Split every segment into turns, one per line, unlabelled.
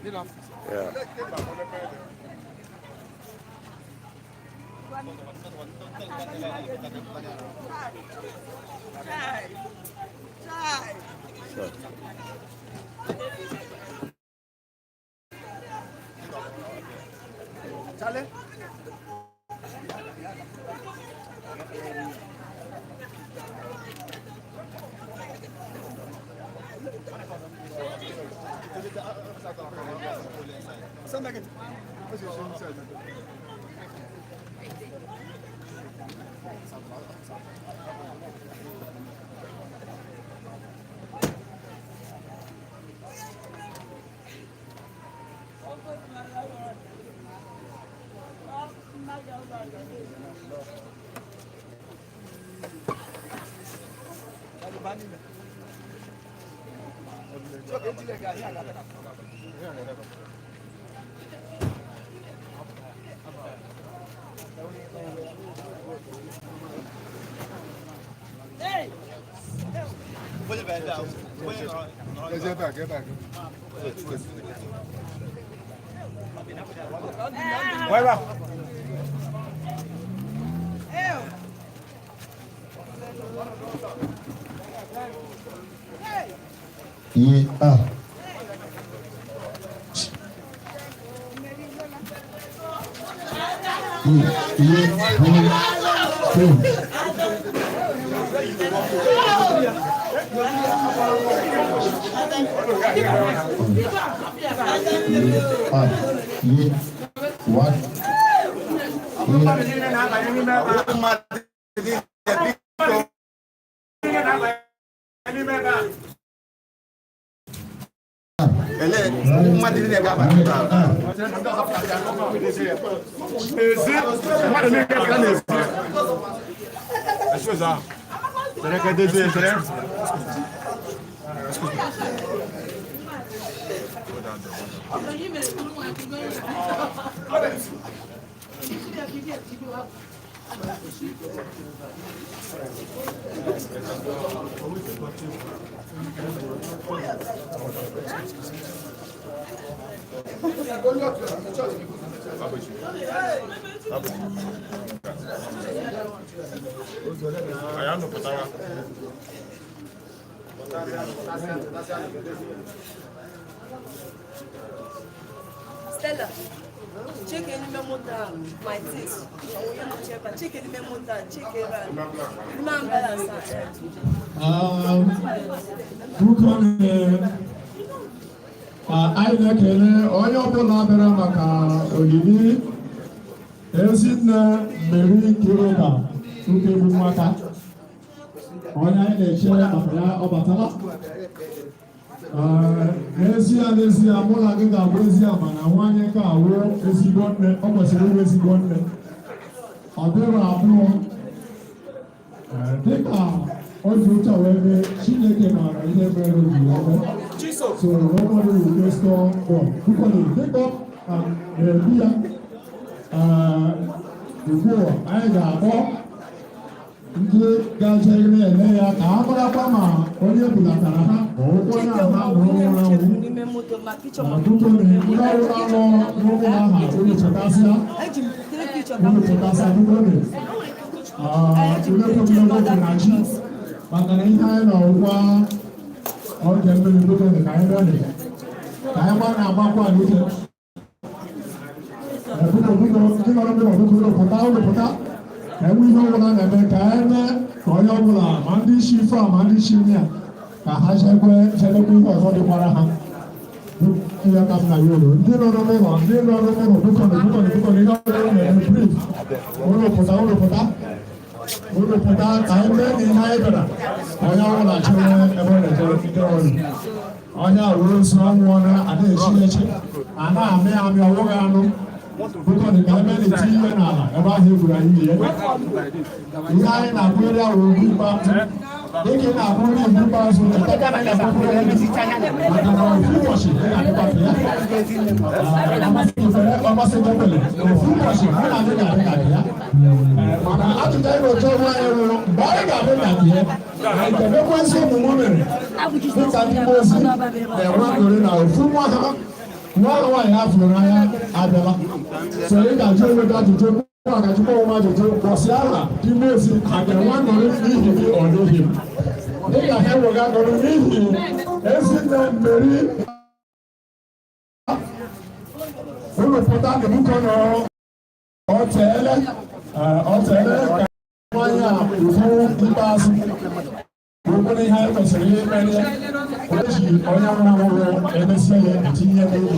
Yeah. Sure.
Charlie?
Put it back down.
Get back, get back.
Where up?
Yeah.
Stella, check any memo down. My things. Check any memo down. Check it around.
Anyị na-ekele onye ọbụla bịara maka olili Ezinne Mary Kiruka Nkebu Nwaka. Onye anyị na-eche maka ya ọ batala. N'ezie mụ na gị ga-abụ ezi ama na nwanyị nke awụ ezigbo nne, ọ kwesịrị ịbụ ezigbo nne. Ọ dịrị abụọ dịka otu ụcha wee mee Chineke maara ihe mere oji eme. So nobody will just go on. People will pick up and be before I got up. Ndị ga-echere eme ya ka a marakwa ma onye bulatara ha ma ụgwọ na-ama n'ụlọ ọrụ na tupu na-ekwuru ọrụ anọ n'ụlọ aha onye chetasịa tupu na na chi maka na ihe anyị na ụgwọ oge mmiri tupu ka anyị bịa ka anyị gba na-agbakwa n'ike ndị nọrọ mmiri ọtụtụ ụlọpụta enwe ihe ọbụla na-eme ka eme ka onye ọbụla ma ndị isi ife ma ndị isi nri a ka ha chekwe ihe ọzọ dịkwara ha ihe ka m na ya ụlọ ndị nọ n'ụlọ bụkọna ihe ọbụla na-eme brif ụlọpụta ka anyị mee na ihe anyị bịara onye ọbụla chere ebe ọ na-ejere ndị ọrụ onye ruo nso ọnwụ ọ na-ada echi a na-amị ọwụghị anụ bụkọ dị ka ebe na-eti ihe n'ala ebe ahụ egburu anyị ihe anyị na-akwụnyere ya wuru ikpe dịka ị na-akwụnyere iwu ikpeazụ maka na ofu ụbọchị ị na-adịkwapụ ya ọmasị gọbele ofu ụbọchị mụ na adị ga-adị ka ya mana atụta ịrụ otu ọrụ anyị rụrụ mgbe anyị ga-adị ka ya na nkebekwe nsị ụmụ mere dịka ndị ozi na-enwe ndori na ofu nwa ha nwa nwaanyị afọ n'anya abịala so ị ga-ajụ onwe gị ajụjụ a ga-ajụkwa onwe ajụjụ kwụsị ala n'ime ezi ha ga-enwe nọrọ n'ihi gị ọ n'ihi m ị ga-ewega nọrọ n'ihi ezi nne mmeri unu pụta n'ebuko nọ ọ teele ka nwanyị a ufu ikpeazụ ụkwụrụ ihe anyị kwesịrị imere o ji onye nwụrụ anwụrụ emesie ya etinye n'obi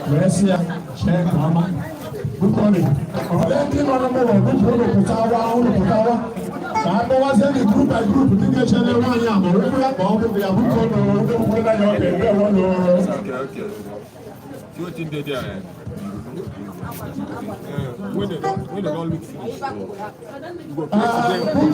wee sị ya chee nke ọma bukọrị ole ndị nọ n'ụlọ bupụ ụlọpụtawa ka a kpọwazie ndị grup by grup ndị ga-echere nwaanyị a ma ụkwụ ya ka ọ bụrụ ya bukọ n'ụkwụ ya ọ ga-ebe ewe n'ụrụ
When they don't look finish, you go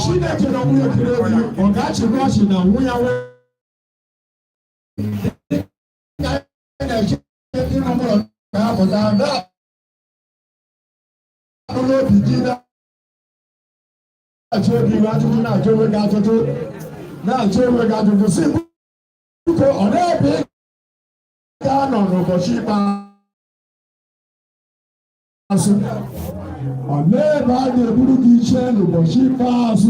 Chineke na nwunye kere ebi ọ ga-achịrị ọchị na nwunye nwe na-eche ndị nọ n'ụlọ ga-apụta n'ụlọ obi gị na-achọ obi gị ajụjụ na-achọ onwe gị ajụjụ na-achọ onwe gị ajụjụ si biko ọ na-ebe ga-anọ n'ụbọchị ikpeazụ ọ na-ebe a ga-eburu gị iche n'ụbọchị ikpeazụ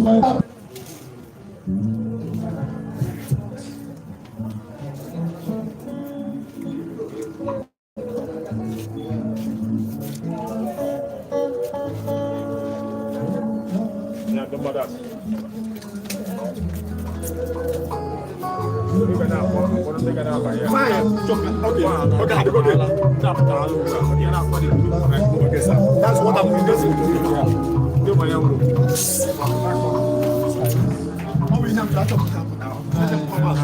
That's what I'm doing.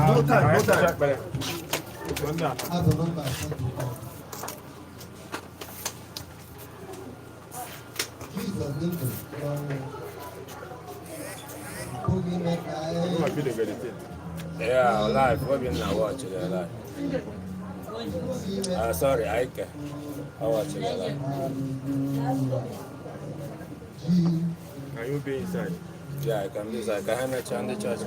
No time.
Yeah, live. What been now watching it live? Sorry, Ike. I watch it live.
Can you be inside?
Yeah, I can be inside. Can I match on the church?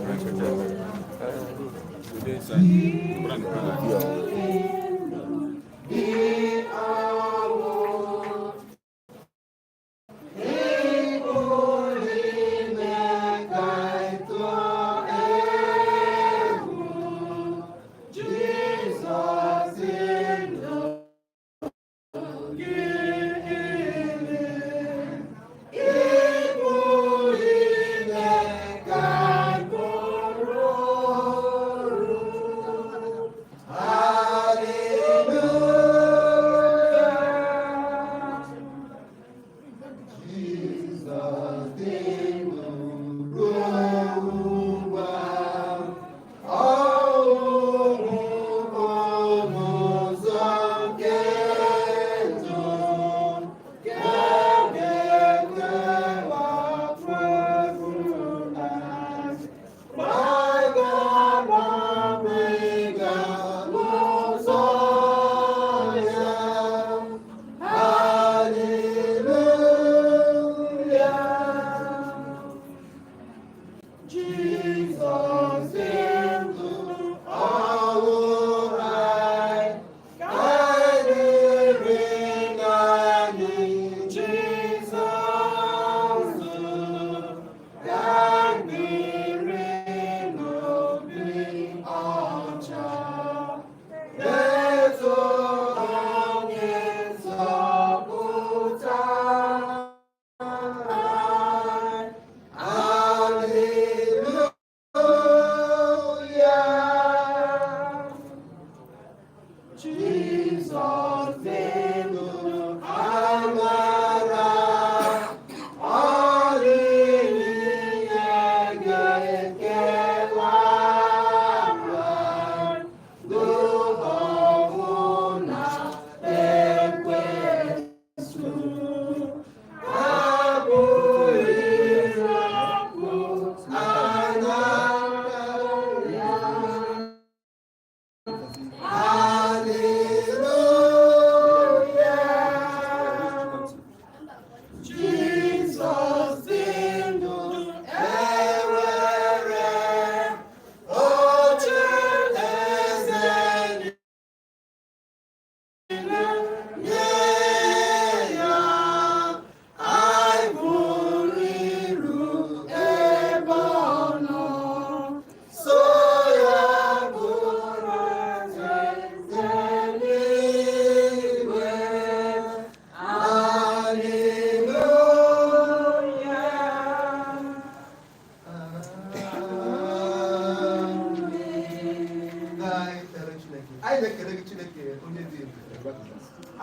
na-ekele gị Chineke onye dị ebube.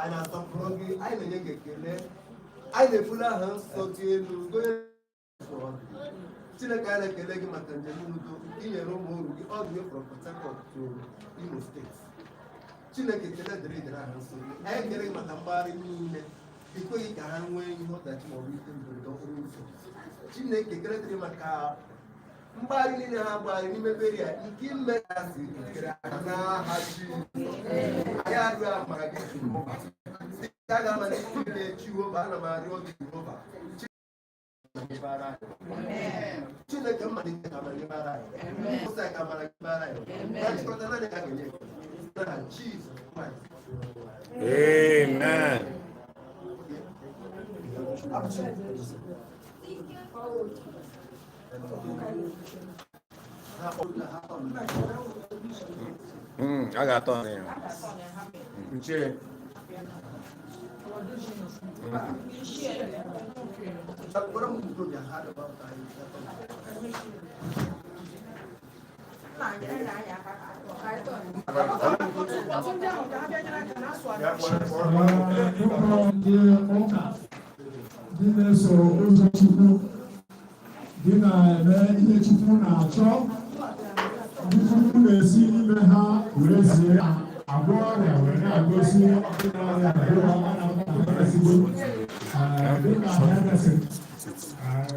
Anyị na-asọpụrụ gị, anyị na-enye gị ekele. Anyị na-ebuli aha nsọ gị elu gonye Chineke. Anyị na-ekele gị maka njem udo nke inyere ụmụ oru gị all the way from Port Harcourt to Imo State. Chineke ekele dịrị aha nsọ gị. Anyị ekele gị maka mgbagharị niile ikweghị ka ha nwee ihe ọdachi ma ọ bụ ike mberede okporo ụzọ. Chineke ekele dịrị maka mgbagharị niile ha gbagharị n'ime beria nke ime ka si ekele aka n'aha Jizọs. Anyị arịọ amara gị Jehova. Ka a ga-amalite ile Jehova, ana m arịọ gị Jehova. Chineke mmalite ka amara gị bara anyị. Ụsa ka amara gị bara anyị. Ya chịkọta naanị ka a ga-enye gị. Na Jizọs Kraịst.
Amen. I got on there.
Dị na-eso ụzọ Chukwu, dị na-eme ihe Chukwu na-achọ, ndị Chukwu na-esi n'ime ha were zie agwọ ọrịa were na-agosi ndị na-arịa ezigbo dịka medicine.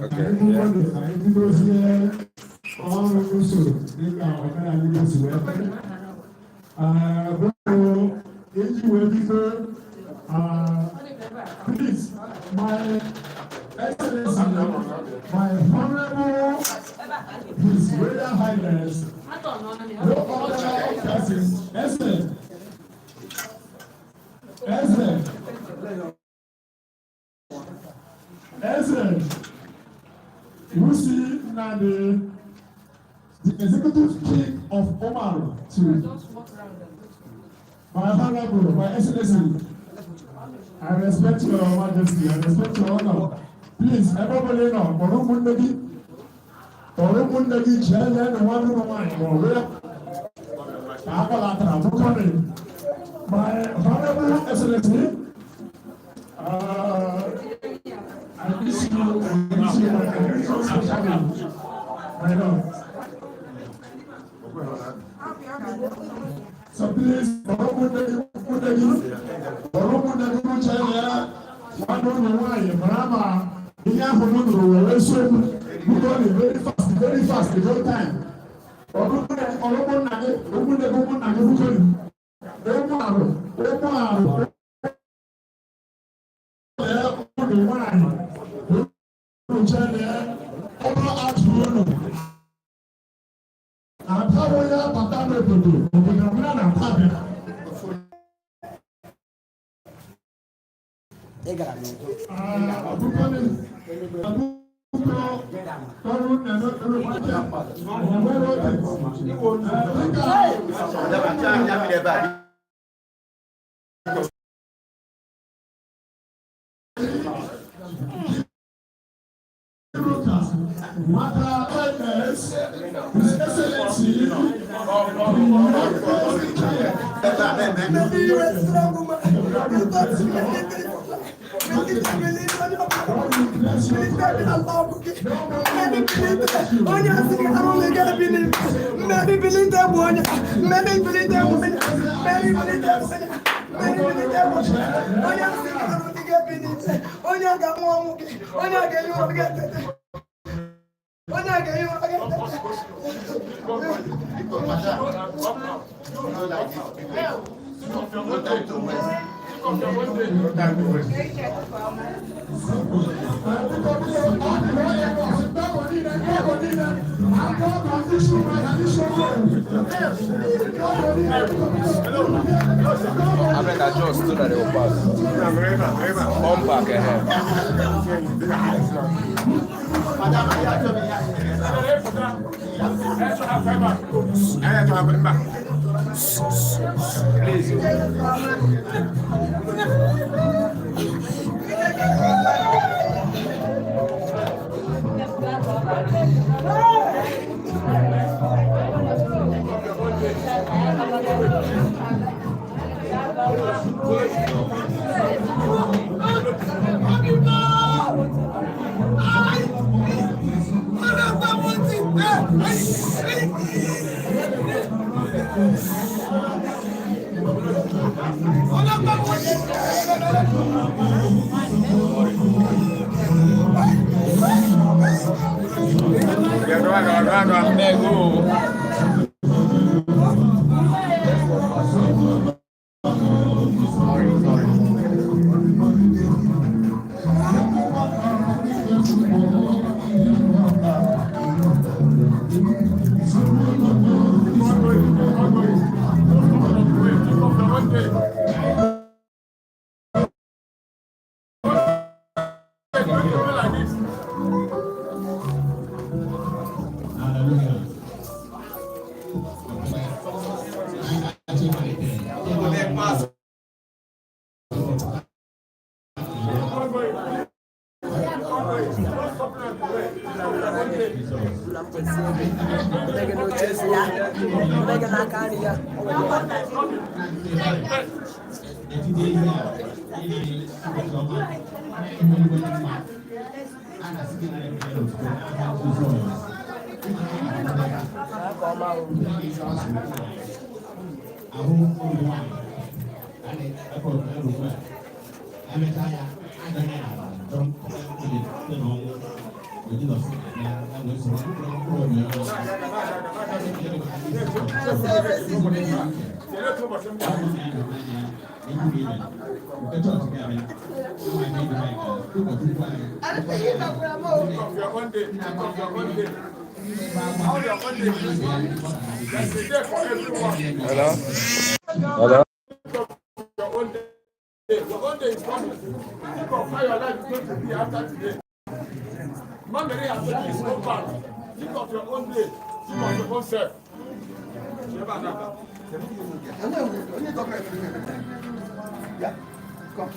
Anyị bidozie ọrụ usoro dịka omenala Igbo si wee dị. Bụ iji wee bido please, my Excellency, my Honorable His Royal Highness, no other person, Excellent, Lucy Nade, the Executive King of Omar, to my Honorable, my Excellency. I respect your majesty, I respect your honor. Please, everybody know, Orumundagi, Jaya, and one of mine, my Honorable Excellency, I miss you, I know. So please, Orumundagi, very fast, the whole time.
Avec la Jones, tout dans les repas. On back ahead.
Please.
Hello? Hello?
Your own day is coming. Think of how your life is going to be after today. Mary has said this so bad. Think of your own day. Think of your own self.
Yeah, come.